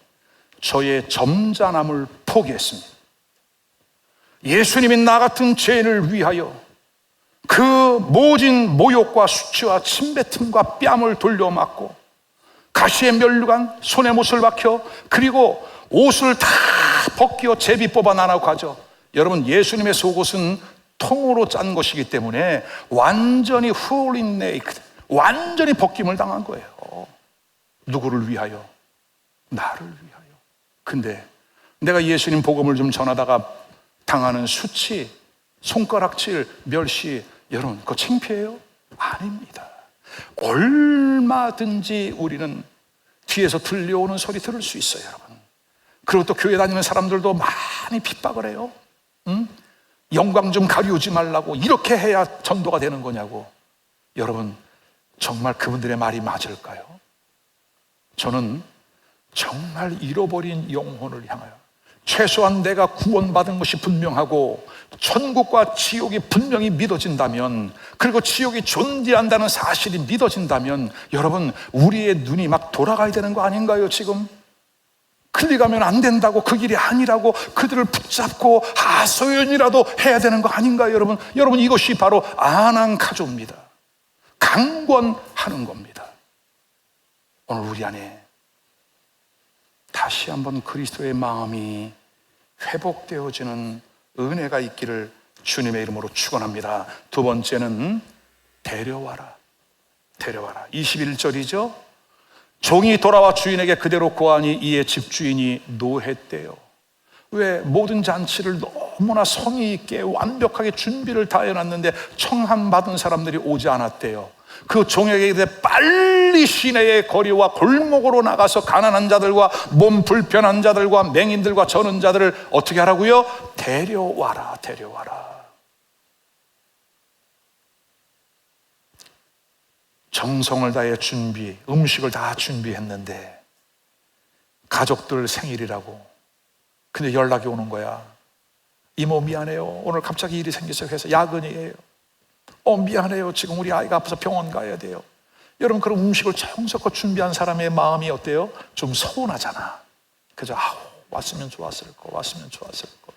저의 점잖함을 포기했습니다. 예수님이 나 같은 죄인을 위하여 그 모진 모욕과 수치와 침뱉음과 뺨을 돌려맞고 가시에 면류관, 손에 못을 박혀, 그리고 옷을 다 벗겨 제비 뽑아 나눠 가죠. 여러분, 예수님의 속옷은 통으로 짠 것이기 때문에 완전히 fully naked, 완전히 벗김을 당한 거예요. 누구를 위하여? 나를 위하여. 근데 내가 예수님 복음을 좀 전하다가 당하는 수치, 손가락질, 멸시, 여러분, 그거 창피해요? 아닙니다. 얼마든지 우리는 뒤에서 들려오는 소리 들을 수 있어요, 여러분. 그리고 또 교회 다니는 사람들도 많이 핍박을 해요. 영광 좀 가리우지 말라고. 이렇게 해야 전도가 되는 거냐고. 여러분, 정말 그분들의 말이 맞을까요? 저는 정말 잃어버린 영혼을 향하여, 최소한 내가 구원받은 것이 분명하고 천국과 지옥이 분명히 믿어진다면, 그리고 지옥이 존재한다는 사실이 믿어진다면, 여러분, 우리의 눈이 막 돌아가야 되는 거 아닌가요? 지금 클릭하면 안 된다고, 그 길이 아니라고 그들을 붙잡고 하소연이라도 해야 되는 거 아닌가요? 여러분, 여러분, 이것이 바로 아난카조입니다. 강권하는 겁니다. 오늘 우리 안에 다시 한번 그리스도의 마음이 회복되어지는 은혜가 있기를 주님의 이름으로 축원합니다. 두 번째는 데려와라. 데려와라. 21절이죠. 종이 돌아와 주인에게 그대로 고하니 이에 집주인이 노했대요. 왜? 모든 잔치를 너무나 성의 있게 완벽하게 준비를 다 해놨는데 청함받은 사람들이 오지 않았대요. 그 종에게 빨리 시내의 거리와 골목으로 나가서 가난한 자들과 몸 불편한 자들과 맹인들과 저는 자들을 어떻게 하라고요? 데려와라, 데려와라. 정성을 다해 준비, 음식을 다 준비했는데 가족들 생일이라고. 근데 연락이 오는 거야. 이모 미안해요, 오늘 갑자기 일이 생겨서 해서 야근이에요. 미안해요, 지금 우리 아이가 아파서 병원 가야 돼요. 여러분, 그런 음식을 정성껏 준비한 사람의 마음이 어때요? 좀 서운하잖아. 그죠? 왔으면 좋았을 거, 왔으면 좋았을 거.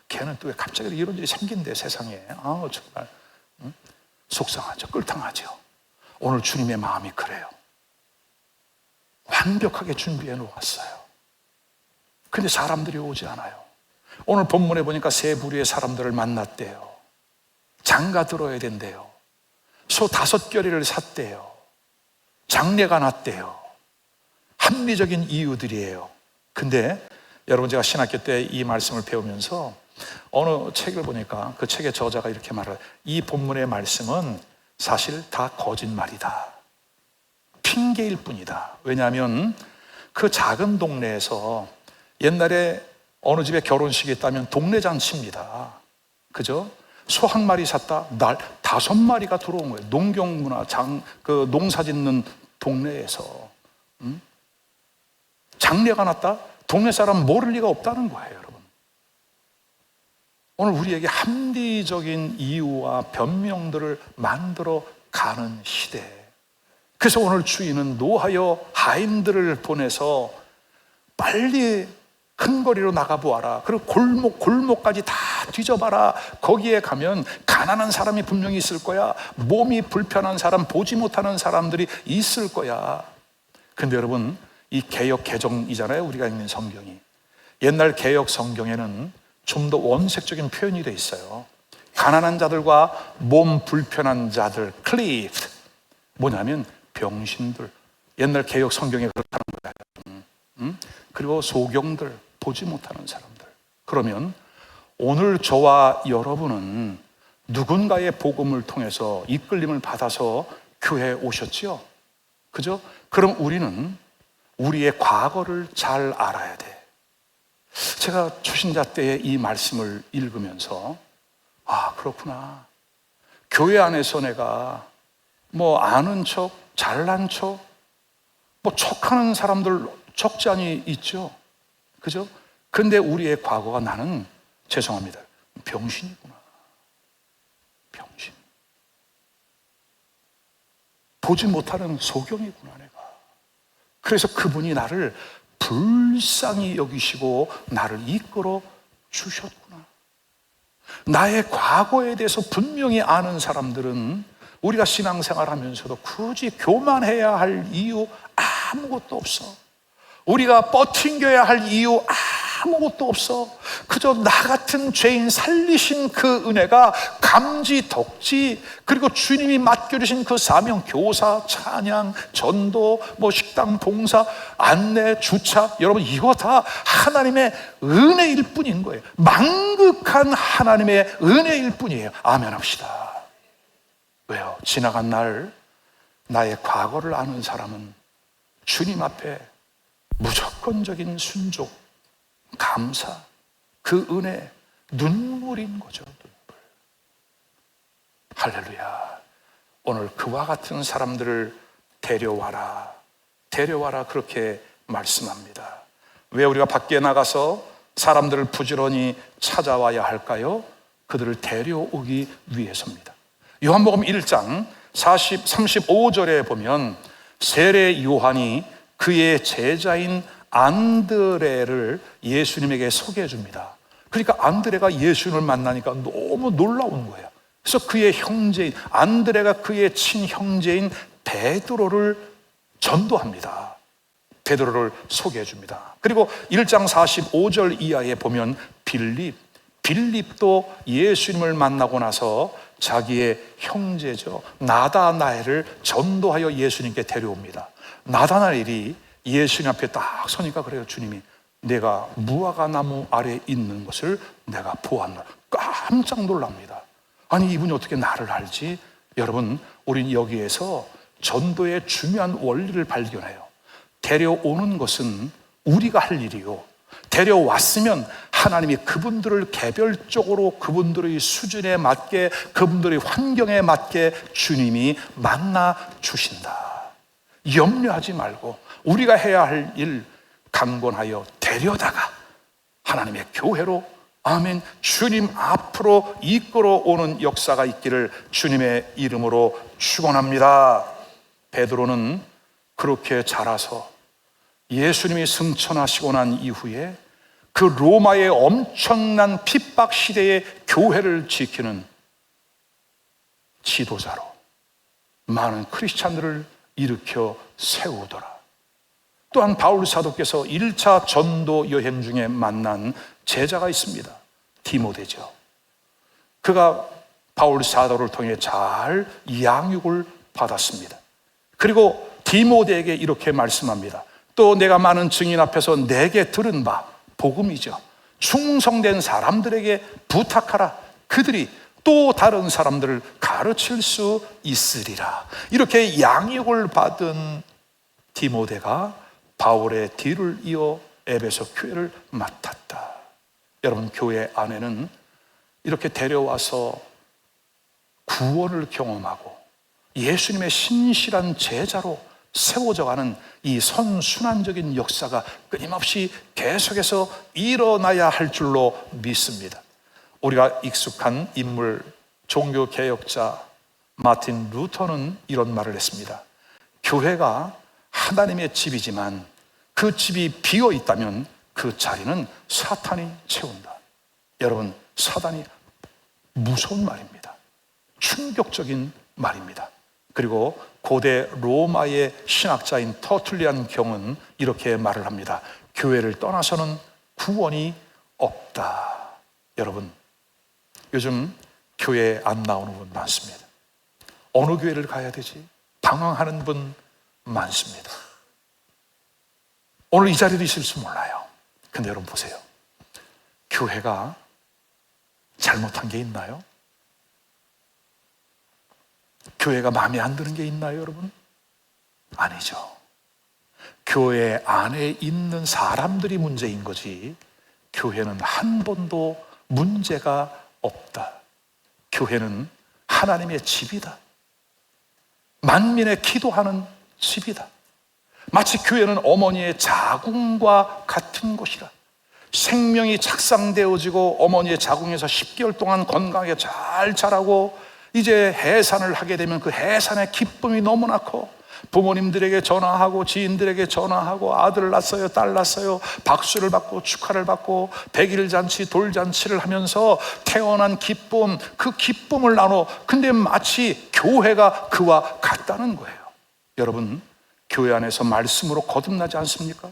걔는 또 왜 갑자기 이런 일이 생긴대, 세상에. 정말 속상하죠, 끌탕하죠. 오늘 주님의 마음이 그래요. 완벽하게 준비해 놓았어요. 근데 사람들이 오지 않아요. 오늘 본문에 보니까 세 부류의 사람들을 만났대요. 장가 들어야 된대요. 소 5겨리를 샀대요. 장례가 났대요. 합리적인 이유들이에요. 근데 여러분, 제가 신학교 때 이 말씀을 배우면서 어느 책을 보니까 그 책의 저자가 이렇게 말해요. 이 본문의 말씀은 사실 다 거짓말이다. 핑계일 뿐이다. 왜냐하면 그 작은 동네에서 옛날에 어느 집에 결혼식이 있다면 동네 잔치입니다. 그죠? 소 1마리 샀다, 날 5마리가 들어온 거예요. 농경문화, 그 농사 짓는 동네에서. 장례가 났다? 동네 사람 모를 리가 없다는 거예요, 여러분. 오늘 우리에게 합리적인 이유와 변명들을 만들어 가는 시대. 그래서 오늘 주인은 노하여 하인들을 보내서 빨리 큰 거리로 나가보아라. 그리고 골목까지 다 뒤져봐라. 거기에 가면 가난한 사람이 분명히 있을 거야. 몸이 불편한 사람, 보지 못하는 사람들이 있을 거야. 근데 여러분, 이 개역 개정이잖아요, 우리가 읽는 성경이. 옛날 개역 성경에는 좀 더 원색적인 표현이 돼 있어요. 가난한 자들과 몸 불편한 자들, 클리프. 뭐냐면 병신들. 옛날 개역 성경에 그렇다는 거예요. 그리고 소경들, 보지 못하는 사람들. 그러면 오늘 저와 여러분은 누군가의 복음을 통해서 이끌림을 받아서 교회에 오셨지요? 그죠? 그럼 우리는 우리의 과거를 잘 알아야 돼. 제가 초신자 때의 이 말씀을 읽으면서 그렇구나. 교회 안에서 내가 아는 척, 잘난 척, 척하는 사람들 적지 않이 있죠. 그죠? 근데 우리의 과거가 나는, 죄송합니다, 병신이구나. 병신. 보지 못하는 소경이구나, 내가. 그래서 그분이 나를 불쌍히 여기시고 나를 이끌어 주셨구나. 나의 과거에 대해서 분명히 아는 사람들은 우리가 신앙생활 하면서도 굳이 교만해야 할 이유 아무것도 없어. 우리가 버팅겨야 할 이유 아무것도 없어. 그저 나 같은 죄인 살리신 그 은혜가 감지, 덕지, 그리고 주님이 맡겨주신 그 사명, 교사, 찬양, 전도, 식당 봉사, 안내, 주차, 여러분 이거 다 하나님의 은혜일 뿐인 거예요. 망극한 하나님의 은혜일 뿐이에요. 아멘 합시다. 왜요? 지나간 날 나의 과거를 아는 사람은 주님 앞에 무조건적인 순종, 감사, 그 은혜, 눈물인 거죠. 눈물. 할렐루야. 오늘 그와 같은 사람들을 데려와라, 데려와라, 그렇게 말씀합니다. 왜 우리가 밖에 나가서 사람들을 부지런히 찾아와야 할까요? 그들을 데려오기 위해서입니다. 요한복음 1장 35절에 보면 세례 요한이 그의 제자인 안드레를 예수님에게 소개해 줍니다. 그러니까 안드레가 예수님을 만나니까 너무 놀라운 거예요. 그래서 그의 형제인, 안드레가 그의 친형제인 베드로를 전도합니다. 베드로를 소개해 줍니다. 그리고 1장 45절 이하에 보면 빌립도 예수님을 만나고 나서 자기의 형제죠, 나다나엘을 전도하여 예수님께 데려옵니다. 나다나엘이 예수님 앞에 딱 서니까 그래요. 주님이 내가 무화과 나무 아래에 있는 것을 내가 보았노라. 깜짝 놀랍니다. 아니 이분이 어떻게 나를 알지? 여러분, 우린 여기에서 전도의 중요한 원리를 발견해요. 데려오는 것은 우리가 할 일이요, 데려왔으면 하나님이 그분들을 개별적으로 그분들의 수준에 맞게, 그분들의 환경에 맞게 주님이 만나 주신다. 염려하지 말고 우리가 해야 할 일 강권하여 데려다가 하나님의 교회로, 아멘, 주님 앞으로 이끌어오는 역사가 있기를 주님의 이름으로 축원합니다. 베드로는 그렇게 자라서 예수님이 승천하시고 난 이후에 그 로마의 엄청난 핍박 시대의 교회를 지키는 지도자로 많은 크리스찬들을 일으켜 세우더라. 또한 바울 사도께서 1차 전도 여행 중에 만난 제자가 있습니다. 디모데죠. 그가 바울 사도를 통해 잘 양육을 받았습니다. 그리고 디모데에게 이렇게 말씀합니다. 또 내가 많은 증인 앞에서 내게 들은 바, 복음이죠, 충성된 사람들에게 부탁하라. 그들이 또 다른 사람들을 가르칠 수 있으리라. 이렇게 양육을 받은 디모데가 바울의 뒤를 이어 에베소 교회를 맡았다. 여러분, 교회 안에는 이렇게 데려와서 구원을 경험하고 예수님의 신실한 제자로 세워져가는 이 선순환적인 역사가 끊임없이 계속해서 일어나야 할 줄로 믿습니다. 우리가 익숙한 인물, 종교개혁자 마틴 루터는 이런 말을 했습니다. 교회가 하나님의 집이지만 그 집이 비어 있다면 그 자리는 사탄이 채운다. 여러분, 사단이 무서운 말입니다. 충격적인 말입니다. 그리고 고대 로마의 신학자인 터툴리안 경은 이렇게 말을 합니다. 교회를 떠나서는 구원이 없다. 여러분, 요즘 교회에 안 나오는 분 많습니다. 어느 교회를 가야 되지? 방황하는 분 많습니다. 오늘 이 자리도 있을지 몰라요. 근데 여러분 보세요. 교회가 잘못한 게 있나요? 교회가 마음에 안 드는 게 있나요, 여러분? 아니죠. 교회 안에 있는 사람들이 문제인 거지, 교회는 한 번도 문제가 없다. 교회는 하나님의 집이다. 만민의 기도하는 집이다. 마치 교회는 어머니의 자궁과 같은 곳이라. 생명이 착상되어지고 어머니의 자궁에서 10개월 동안 건강하게 잘 자라고 이제 해산을 하게 되면 그 해산의 기쁨이 너무나 커. 부모님들에게 전화하고 지인들에게 전화하고 아들을 낳았어요, 딸 낳았어요, 박수를 받고 축하를 받고 100일 잔치, 돌잔치를 하면서 태어난 기쁨, 그 기쁨을 나눠. 근데 마치 교회가 그와 같다는 거예요. 여러분, 교회 안에서 말씀으로 거듭나지 않습니까?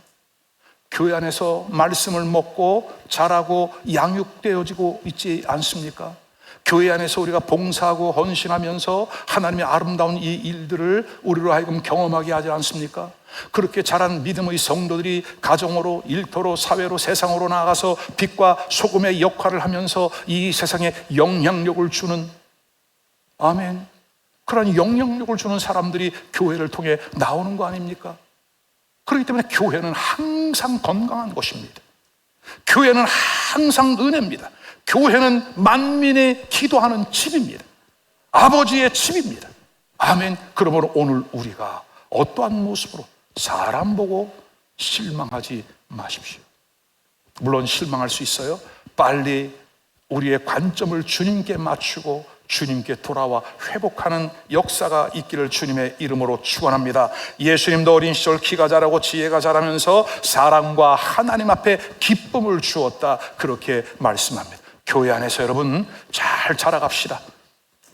교회 안에서 말씀을 먹고 자라고 양육되어지고 있지 않습니까? 교회 안에서 우리가 봉사하고 헌신하면서 하나님의 아름다운 이 일들을 우리로 하여금 경험하게 하지 않습니까? 그렇게 자란 믿음의 성도들이 가정으로, 일터로, 사회로, 세상으로 나아가서 빛과 소금의 역할을 하면서 이 세상에 영향력을 주는, 아멘, 그런 영향력을 주는 사람들이 교회를 통해 나오는 거 아닙니까? 그렇기 때문에 교회는 항상 건강한 곳입니다. 교회는 항상 은혜입니다. 교회는 만민이 기도하는 집입니다. 아버지의 집입니다. 아멘. 그러므로 오늘 우리가 어떠한 모습으로 사람 보고 실망하지 마십시오. 물론 실망할 수 있어요. 빨리 우리의 관점을 주님께 맞추고 주님께 돌아와 회복하는 역사가 있기를 주님의 이름으로 축원합니다. 예수님도 어린 시절 키가 자라고 지혜가 자라면서 사랑과 하나님 앞에 기쁨을 주었다, 그렇게 말씀합니다. 교회 안에서 여러분 잘 자라갑시다.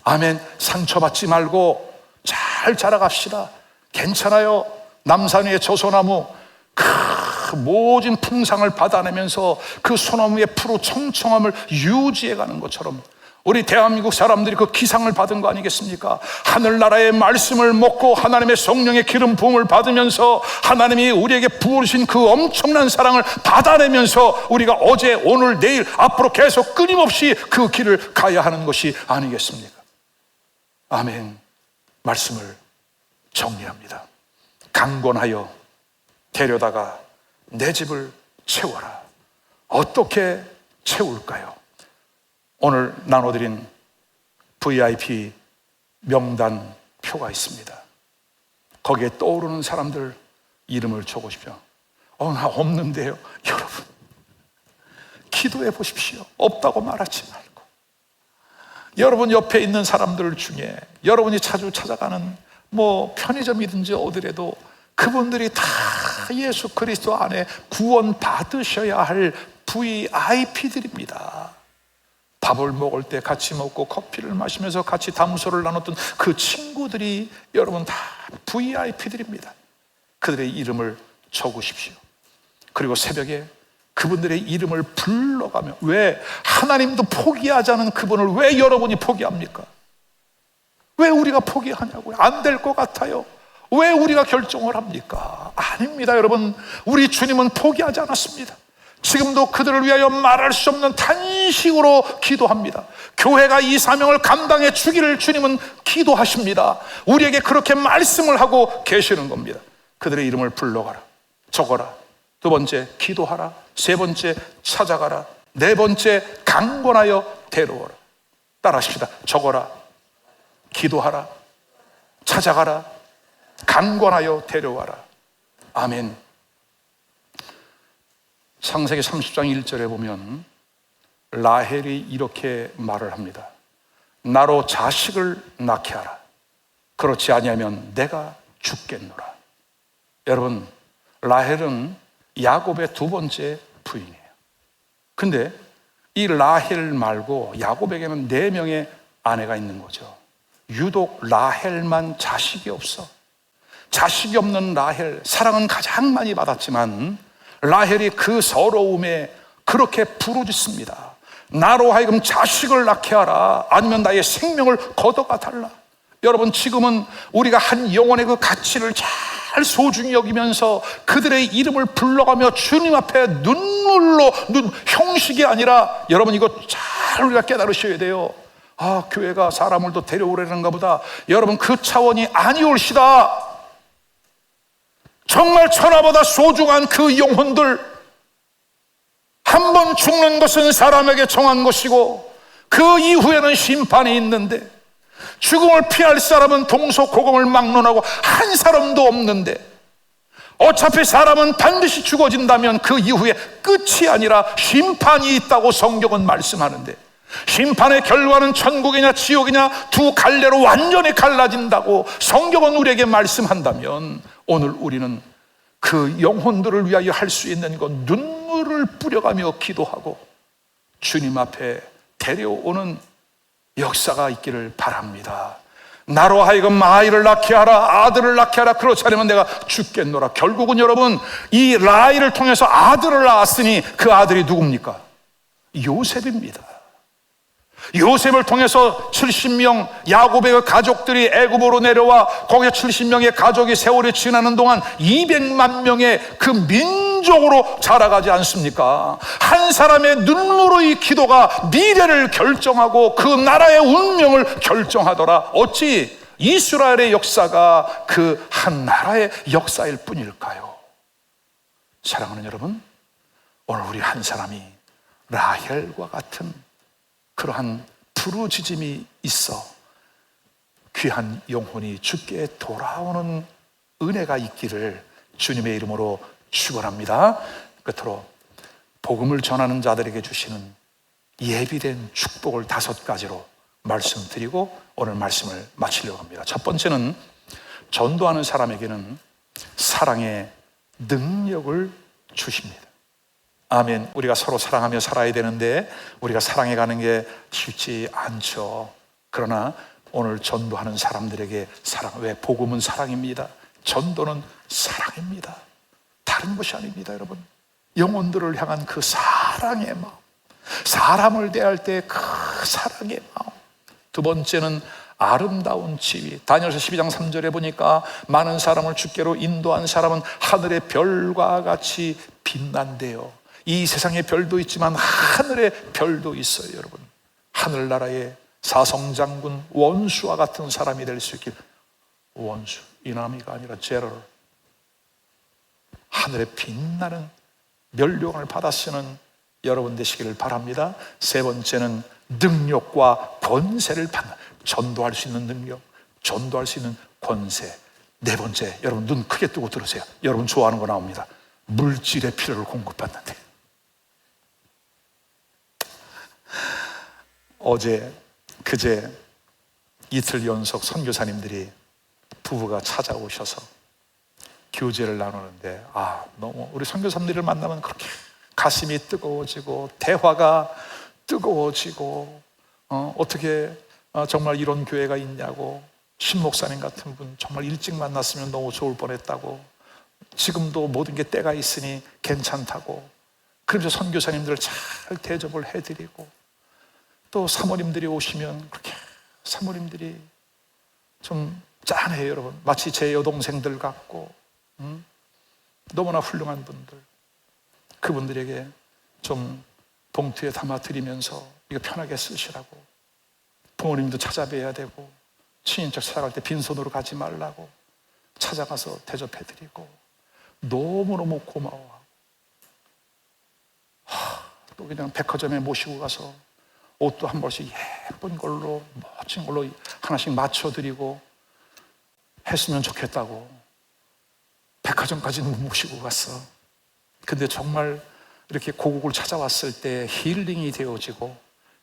아멘. 상처받지 말고 잘 자라갑시다. 괜찮아요. 남산 위의 저 소나무 그 모진 풍상을 받아내면서 그 소나무의 푸르 청청함을 유지해가는 것처럼 우리 대한민국 사람들이 그 기상을 받은 거 아니겠습니까? 하늘나라의 말씀을 먹고 하나님의 성령의 기름 부음을 받으면서 하나님이 우리에게 부어주신 그 엄청난 사랑을 받아내면서 우리가 어제, 오늘, 내일, 앞으로 계속 끊임없이 그 길을 가야 하는 것이 아니겠습니까? 아멘. 말씀을 정리합니다. 강권하여 데려다가 내 집을 채워라. 어떻게 채울까요? 오늘 나눠드린 VIP 명단 표가 있습니다. 거기에 떠오르는 사람들 이름을 적으십시오. 나 없는데요. 여러분, 기도해 보십시오. 없다고 말하지 말고. 여러분 옆에 있는 사람들 중에 여러분이 자주 찾아가는 편의점이든지 어디라도 그분들이 다 예수 그리스도 안에 구원 받으셔야 할 VIP들입니다. 밥을 먹을 때 같이 먹고 커피를 마시면서 같이 담소를 나눴던 그 친구들이 여러분 다 VIP들입니다. 그들의 이름을 적으십시오. 그리고 새벽에 그분들의 이름을 불러가며, 왜 하나님도 포기하자는 그분을 왜 여러분이 포기합니까? 왜 우리가 포기하냐고요? 안 될 것 같아요. 왜 우리가 결정을 합니까? 아닙니다. 여러분, 우리 주님은 포기하지 않았습니다. 지금도 그들을 위하여 말할 수 없는 탄식으로 기도합니다. 교회가 이 사명을 감당해 주기를 주님은 기도하십니다. 우리에게 그렇게 말씀을 하고 계시는 겁니다. 그들의 이름을 불러가라, 적어라. 두 번째, 기도하라. 세 번째, 찾아가라. 네 번째, 강권하여 데려오라. 따라하십시다. 적어라, 기도하라, 찾아가라, 강권하여 데려와라. 아멘. 창세기 30장 1절에 보면 라헬이 이렇게 말을 합니다. 나로 자식을 낳게 하라. 그렇지 아니하면 내가 죽겠노라. 여러분, 라헬은 야곱의 두 번째 부인이에요. 근데 이 라헬 말고 야곱에게는 4명의 아내가 있는 거죠. 유독 라헬만 자식이 없어. 자식이 없는 라헬, 사랑은 가장 많이 받았지만 라헬이 그 서러움에 그렇게 부르짖습니다. 나로 하여금 자식을 낳게 하라. 아니면 나의 생명을 걷어가 달라. 여러분, 지금은 우리가 한 영혼의 그 가치를 잘 소중히 여기면서 그들의 이름을 불러가며 주님 앞에 눈물로, 형식이 아니라, 여러분 이거 잘 우리가 깨달으셔야 돼요. 교회가 사람을 더 데려오려는가 보다. 여러분, 그 차원이 아니올시다. 정말 천하보다 소중한 그 영혼들, 한 번 죽는 것은 사람에게 정한 것이고 그 이후에는 심판이 있는데, 죽음을 피할 사람은 동서고금을 막론하고 한 사람도 없는데, 어차피 사람은 반드시 죽어진다면 그 이후에 끝이 아니라 심판이 있다고 성경은 말씀하는데, 심판의 결과는 천국이냐 지옥이냐 두 갈래로 완전히 갈라진다고 성경은 우리에게 말씀한다면, 오늘 우리는 그 영혼들을 위하여 할 수 있는 것, 눈물을 뿌려가며 기도하고 주님 앞에 데려오는 역사가 있기를 바랍니다. 나로 하여금 아이를 낳게 하라, 아들을 낳게 하라. 그렇지 않으면 내가 죽겠노라. 결국은 여러분, 이 라헬을 통해서 아들을 낳았으니 그 아들이 누굽니까? 요셉입니다. 요셉을 통해서 70명 야곱의 가족들이 애굽으로 내려와 거기서 70명의 가족이 세월이 지나는 동안 200만 명의 그 민족으로 자라가지 않습니까? 한 사람의 눈물의 기도가 미래를 결정하고 그 나라의 운명을 결정하더라. 어찌 이스라엘의 역사가 그 한 나라의 역사일 뿐일까요? 사랑하는 여러분, 오늘 우리 한 사람이 라헬과 같은 그러한 부르짖음이 있어 귀한 영혼이 주께 돌아오는 은혜가 있기를 주님의 이름으로 축원합니다. 끝으로 복음을 전하는 자들에게 주시는 예비된 축복을 5가지로 말씀드리고 오늘 말씀을 마치려고 합니다. 첫 번째는 전도하는 사람에게는 사랑의 능력을 주십니다. 아멘. 우리가 서로 사랑하며 살아야 되는데 우리가 사랑해가는 게 쉽지 않죠. 그러나 오늘 전도하는 사람들에게 사랑, 왜? 복음은 사랑입니다. 전도는 사랑입니다. 다른 것이 아닙니다. 여러분, 영혼들을 향한 그 사랑의 마음, 사람을 대할 때 그 사랑의 마음. 두 번째는 아름다운 지위. 다니엘서 12장 3절에 보니까 많은 사람을 주께로 인도한 사람은 하늘의 별과 같이 빛난대요. 이 세상에 별도 있지만 하늘에 별도 있어요. 여러분, 하늘나라의 사성장군 원수와 같은 사람이 될 수 있길. 원수, 이남이가 아니라 제럴, 하늘에 빛나는 멸류관을 받아 쓰는 여러분 되시기를 바랍니다. 세 번째는 능력과 권세를 받는, 전도할 수 있는 능력, 전도할 수 있는 권세. 네 번째, 여러분 눈 크게 뜨고 들으세요. 여러분 좋아하는 거 나옵니다. 물질의 필요를 공급받는데. 어제, 그제 이틀 연속 선교사님들이 부부가 찾아오셔서 교제를 나누는데, 너무 우리 선교사님들을 만나면 그렇게 가슴이 뜨거워지고 대화가 뜨거워지고, 어떻게 정말 이런 교회가 있냐고, 신 목사님 같은 분 정말 일찍 만났으면 너무 좋을 뻔했다고, 지금도 모든 게 때가 있으니 괜찮다고, 그러면서 선교사님들을 잘 대접을 해드리고, 또 사모님들이 오시면 그렇게 사모님들이 좀 짠해요. 여러분, 마치 제 여동생들 같고, 너무나 훌륭한 분들, 그분들에게 좀 봉투에 담아 드리면서 이거 편하게 쓰시라고, 부모님도 찾아뵈야 되고 친인척 찾아갈 때 빈손으로 가지 말라고 찾아가서 대접해드리고, 너무너무 고마워하고, 또 그냥 백화점에 모시고 가서 옷도 한 벌씩 예쁜 걸로, 멋진 걸로 하나씩 맞춰드리고 했으면 좋겠다고 백화점까지는 모시고 갔어. 근데 정말 이렇게 고국을 찾아왔을 때 힐링이 되어지고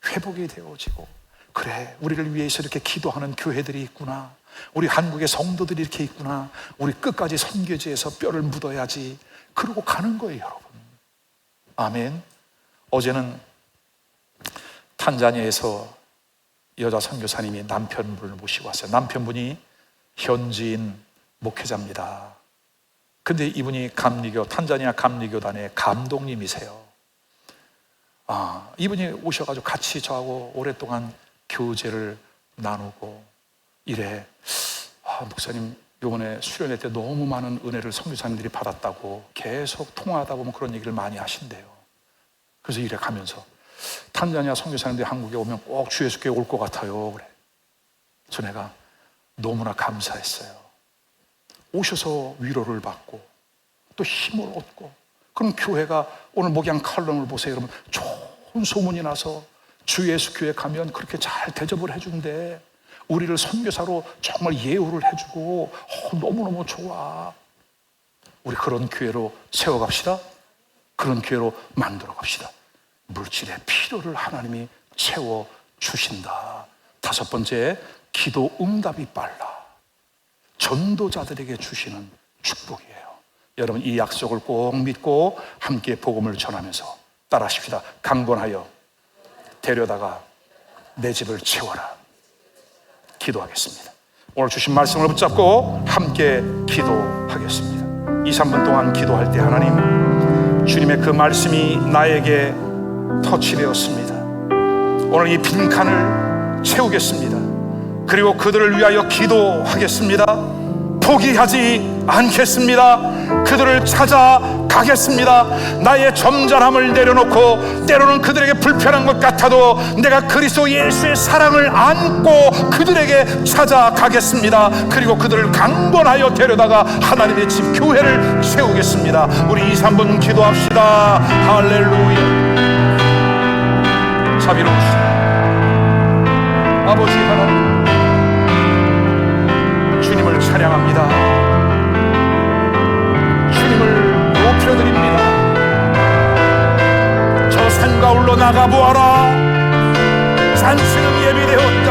회복이 되어지고, 그래, 우리를 위해서 이렇게 기도하는 교회들이 있구나, 우리 한국의 성도들이 이렇게 있구나, 우리 끝까지 선교지에서 뼈를 묻어야지, 그러고 가는 거예요. 여러분, 아멘. 어제는 탄자니아에서 여자 선교사님이 남편분을 모시고 왔어요. 남편분이 현지인 목회자입니다. 근데 이분이 감리교, 탄자니아 감리교단의 감독님이세요. 이분이 오셔가지고 같이 저하고 오랫동안 교제를 나누고 이래. 목사님, 이번에 수련회 때 너무 많은 은혜를 선교사님들이 받았다고 계속 통화하다 보면 그런 얘기를 많이 하신대요. 그래서 이래 가면서, 탄자니아 선교사님들이 한국에 오면 꼭 주 예수교회 올 것 같아요. 그래. 저 내가 너무나 감사했어요. 오셔서 위로를 받고 또 힘을 얻고, 그럼 교회가 오늘 목양 칼럼을 보세요. 여러분, 좋은 소문이 나서 주 예수 교회 가면 그렇게 잘 대접을 해준대. 우리를 선교사로 정말 예우를 해주고, 너무너무 좋아. 우리 그런 교회로 세워갑시다. 그런 교회로 만들어 갑시다. 물질의 필요를 하나님이 채워주신다. 다섯 번째, 기도 응답이 빨라. 전도자들에게 주시는 축복이에요. 여러분, 이 약속을 꼭 믿고 함께 복음을 전하면서 따라하십시다. 강건하여 데려다가 내 집을 채워라. 기도하겠습니다. 오늘 주신 말씀을 붙잡고 함께 기도하겠습니다. 2, 3분 동안 기도할 때 하나님, 주님의 그 말씀이 나에게 터치되었습니다. 오늘 이 빈칸을 채우겠습니다. 그리고 그들을 위하여 기도하겠습니다. 포기하지 않겠습니다. 그들을 찾아가겠습니다. 나의 점잖함을 내려놓고 때로는 그들에게 불편한 것 같아도 내가 그리스도 예수의 사랑을 안고 그들에게 찾아가겠습니다. 그리고 그들을 강권하여 데려다가 하나님의 집 교회를 세우겠습니다. 우리 2, 3분 기도합시다. 할렐루야. 자비로우신 아버지 하나님, 주님을 찬양합니다. 주님을 높여드립니다. 저 산가울로 나가보아라. 잔치는 예비되었다.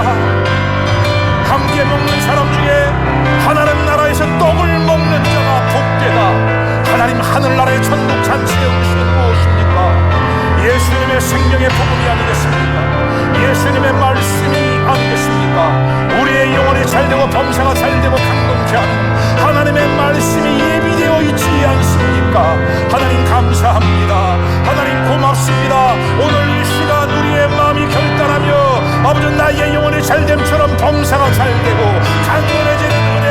함께 먹는 사람 중에 하나님 나라에서 떡을 먹는 자가 복되다. 하나님, 하늘나라의 천국 잔치의 음식은 무엇입니까? 예수님의 생명의 복음이 아니겠습니까? 예수님의 말씀이 아니겠습니까? 우리의 영혼이 잘되고 범사가 잘되고 강건케 하는 하나님의 말씀이 예비되어 있지 않습니까? 하나님 감사합니다. 하나님 고맙습니다. 오늘 이 시간 우리의 마음이 결단하며 아버지, 나의 영혼이 잘됨처럼 범사가 잘되고 강건해지는 은혜,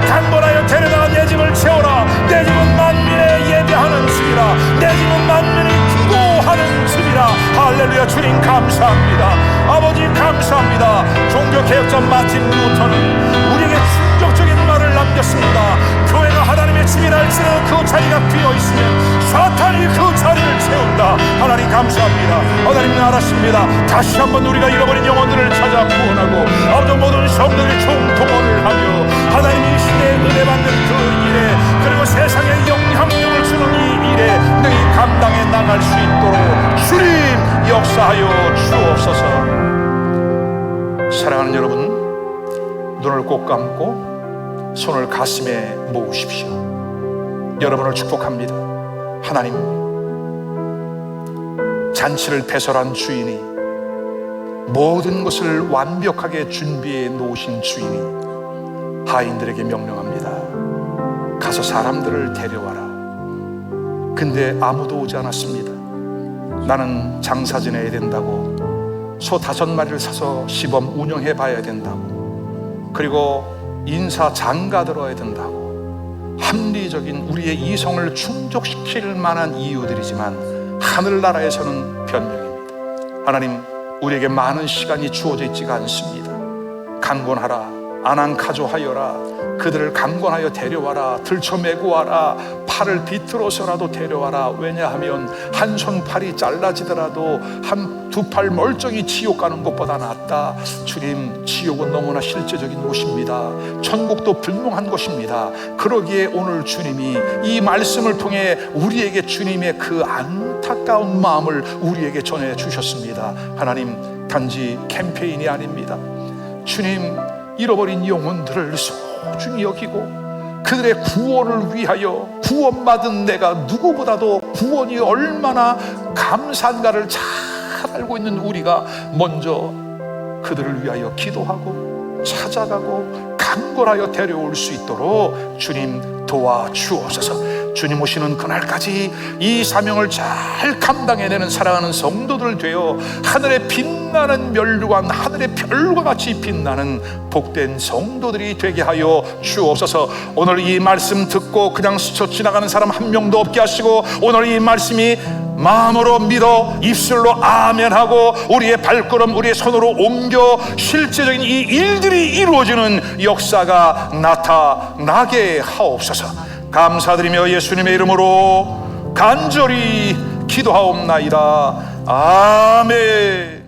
강건하여 데려다가 내 집을 채워라. 내 집은 만민의 예배하는 집이라. 내 집은 만민이 기도하는 집이라. 할렐루야. 주님 감사합니다. 아버지 감사합니다. 종교개혁자 마틴 루터는 우리에게 충격적인 말을 남겼습니다. 교회가 하나님의 집이랄지라도 그 자리가 비어있으면 사탄이 그 자리를 채운다. 하나님 감사합니다. 하나님 알았습니다. 다시 한번 우리가 잃어버린 영혼들을 찾아 구원하고 아버지, 모든 성도들이 총동원을 하며 하나님 이 시대에 은혜 받는 그 일에, 그리고 세상에 영향력을 주는 이 일에 너희 감당해 나갈 수 있도록 주님 역사하여 주옵소서. 사랑하는 여러분, 눈을 꼭 감고 손을 가슴에 모으십시오. 여러분을 축복합니다. 하나님, 잔치를 배설한 주인이, 모든 것을 완벽하게 준비해 놓으신 주인이 하인들에게 명령합니다. 가서 사람들을 데려와라. 근데 아무도 오지 않았습니다. 나는 장사 지내야 된다고, 소 5마리를 사서 시범 운영해 봐야 된다고, 그리고 인사 장가 들어야 된다고, 합리적인 우리의 이성을 충족시킬 만한 이유들이지만 하늘나라에서는 변명입니다. 하나님, 우리에게 많은 시간이 주어져 있지가 않습니다. 강권하라, 아난카조하여라. 그들을 강권하여 데려와라. 들쳐매고 와라. 팔을 비틀어서라도 데려와라. 왜냐하면 한 손 팔이 잘라지더라도 한 두 팔 멀쩡히 지옥 가는 것보다 낫다. 주님, 지옥은 너무나 실제적인 곳입니다. 천국도 불명한 곳입니다. 그러기에 오늘 주님이 이 말씀을 통해 우리에게 주님의 그 안타까운 마음을 우리에게 전해 주셨습니다. 하나님, 단지 캠페인이 아닙니다. 주님, 잃어버린 영혼들을 소중히 여기고 그들의 구원을 위하여, 구원받은 내가 누구보다도 구원이 얼마나 감사한가를 잘 알고 있는 우리가 먼저 그들을 위하여 기도하고 찾아가고 강권하여 데려올 수 있도록 주님 도와주옵소서. 주님 오시는 그날까지 이 사명을 잘 감당해내는 사랑하는 성도들 되어 하늘에 빛나는 면류관, 하늘의 별과 같이 빛나는 복된 성도들이 되게 하여 주옵소서. 오늘 이 말씀 듣고 그냥 스쳐 지나가는 사람 한 명도 없게 하시고, 오늘 이 말씀이 마음으로 믿어 입술로 아멘하고 우리의 발걸음, 우리의 손으로 옮겨 실제적인 이 일들이 이루어지는 역사가 나타나게 하옵소서. 감사드리며 예수님의 이름으로 간절히 기도하옵나이다. 아멘.